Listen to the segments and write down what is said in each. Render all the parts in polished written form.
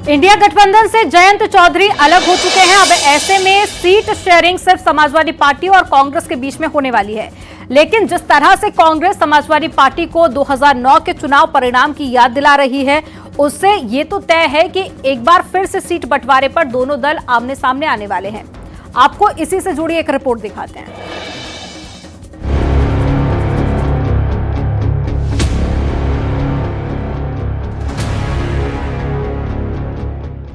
India गठबंधन से जयंत चौधरी अलग हो चुके हैं। अब ऐसे में सीट शेयरिंग सिर्फ समाजवादी पार्टी और कांग्रेस के बीच में होने वाली है। लेकिन जिस तरह से कांग्रेस समाजवादी पार्टी को 2009 के चुनाव परिणाम की याद दिला रही है, उससे ये तो तय है कि एक बार फिर से सीट बंटवारे पर दोनों दल आमने सामने आने वाले हैं। आपको इसी से जुड़ी एक रिपोर्ट दिखाते हैं।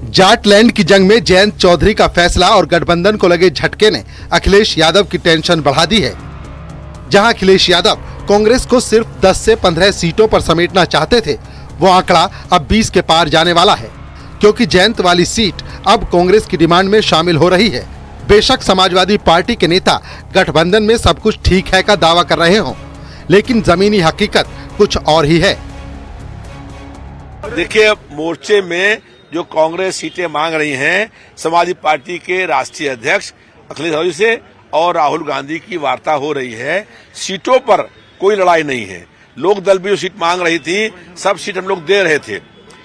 जाटलैंड की जंग में जयंत चौधरी का फैसला और गठबंधन को लगे झटके ने अखिलेश यादव की टेंशन बढ़ा दी है। जहां अखिलेश यादव कांग्रेस को सिर्फ 10 से 15 सीटों पर समेटना चाहते थे, वो आंकड़ा अब 20 के पार जाने वाला है, क्योंकि जयंत वाली सीट अब कांग्रेस की डिमांड में शामिल हो रही है। बेशक समाजवादी पार्टी के नेता गठबंधन में सब कुछ ठीक है का दावा कर रहे हों, लेकिन जमीनी हकीकत कुछ और ही है। देखिए, मोर्चे में जो कांग्रेस सीटें मांग रही हैं, समाजवादी पार्टी के राष्ट्रीय अध्यक्ष अखिलेश यादव से और राहुल गांधी की वार्ता हो रही है। सीटों पर कोई लड़ाई नहीं है। लोक दल भी जो सीट मांग रही थी, सब सीट हम लोग दे रहे थे,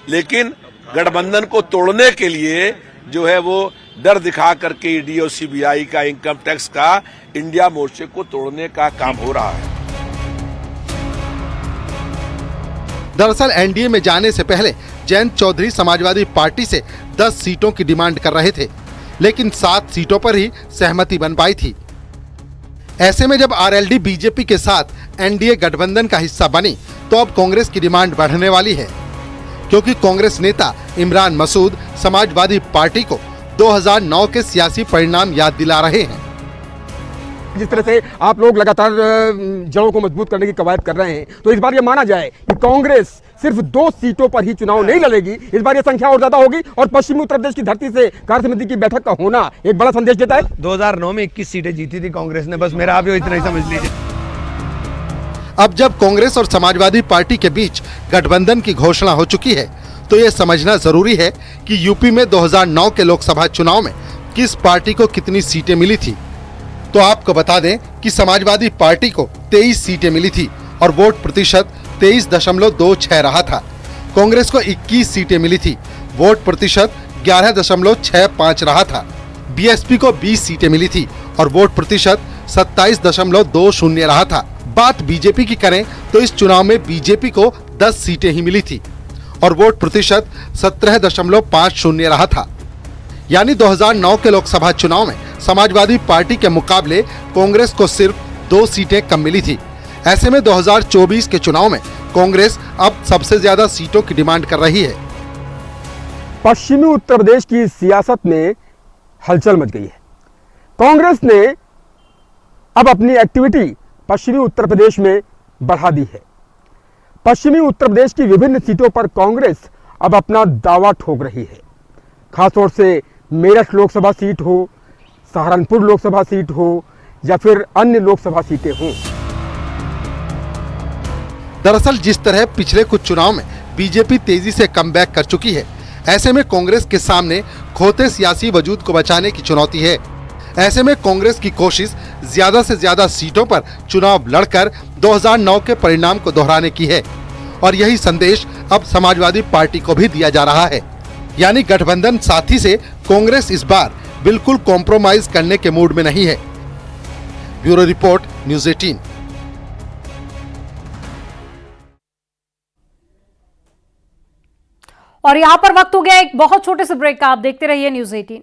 लेकिन गठबंधन को तोड़ने के लिए जो है वो डर दिखा करके ईडी और सीबीआई का, इनकम टैक्स का, इंडिया मोर्चे को तोड़ने का काम हो रहा है। दरअसल एनडीए में जाने से पहले जयंत चौधरी समाजवादी पार्टी से 10 सीटों की डिमांड कर रहे थे, लेकिन 7 सीटों पर ही सहमति बन पाई थी। ऐसे में जब आरएलडी बीजेपी के साथ एनडीए गठबंधन का हिस्सा बनी, तो अब कांग्रेस की डिमांड बढ़ने वाली है, क्योंकि कांग्रेस नेता इमरान मसूद समाजवादी पार्टी को 2009 के सियासी परिणाम याद दिला रहे हैं। जिस तरह से आप लोग लगातार जड़ों को मजबूत करने की कवायद कर रहे हैं, तो इस बार ये माना जाए कि कांग्रेस सिर्फ 2 सीटों पर ही चुनाव नहीं लड़ेगी। इस बार ये संख्या और ज्यादा होगी और पश्चिमी उत्तर प्रदेश की धरती से कार्य समिति की बैठक का होना एक बड़ा संदेश देता है। 2009 में 21 सीटें जीती थी कांग्रेस ने, बस मेरा आप इतना ही समझ लीजिए। अब जब कांग्रेस और समाजवादी पार्टी के बीच गठबंधन की घोषणा हो चुकी है, तो ये समझना जरूरी है कि यूपी में 2009 के लोकसभा चुनाव में किस पार्टी को कितनी सीटें मिली थी। तो आपको बता दें कि समाजवादी पार्टी को 23 सीटें मिली थी और वोट प्रतिशत 23.26 रहा था। कांग्रेस को 21 सीटें मिली थी, वोट प्रतिशत 11.65 रहा था। बीएसपी को 20 सीटें मिली थी और वोट प्रतिशत 27.20 रहा था। बात बीजेपी की करें तो इस चुनाव में बीजेपी को 10 सीटें ही मिली थी और वोट प्रतिशत 17.50 रहा था। यानी 2009 के लोकसभा चुनाव में समाजवादी पार्टी के मुकाबले कांग्रेस को सिर्फ 2 सीटें कम मिली थी। ऐसे में 2024 के चुनाव में कांग्रेस अब सबसे ज्यादा सीटों की डिमांड कर रही है। पश्चिमी उत्तर प्रदेश की सियासत में हलचल मच गई है। कांग्रेस ने अब अपनी एक्टिविटी पश्चिमी उत्तर प्रदेश में बढ़ा दी है। पश्चिमी उत्तर प्रदेश की विभिन्न सीटों पर कांग्रेस अब अपना दावा ठोक रही है। खासतौर से मेरठ लोकसभा सीट हो, सहारनपुर लोकसभा सीट हो या फिर अन्य लोकसभा सीटें हों। दरअसल जिस तरह पिछले कुछ चुनाव में बीजेपी तेजी से कमबैक कर चुकी है, ऐसे में कांग्रेस के सामने खोते सियासी वजूद को बचाने की चुनौती है। ऐसे में कांग्रेस की कोशिश ज्यादा से ज्यादा सीटों पर चुनाव लड़कर 2009 के परिणाम को दोहराने की है, और यही संदेश अब समाजवादी पार्टी को भी दिया जा रहा है। यानी गठबंधन साथी से कांग्रेस इस बार बिल्कुल कॉम्प्रोमाइज करने के मूड में नहीं है। Bureau report, news 18। और यहां पर वक्त हो गया एक बहुत छोटे से ब्रेक का। आप देखते रहिए न्यूज़ 18।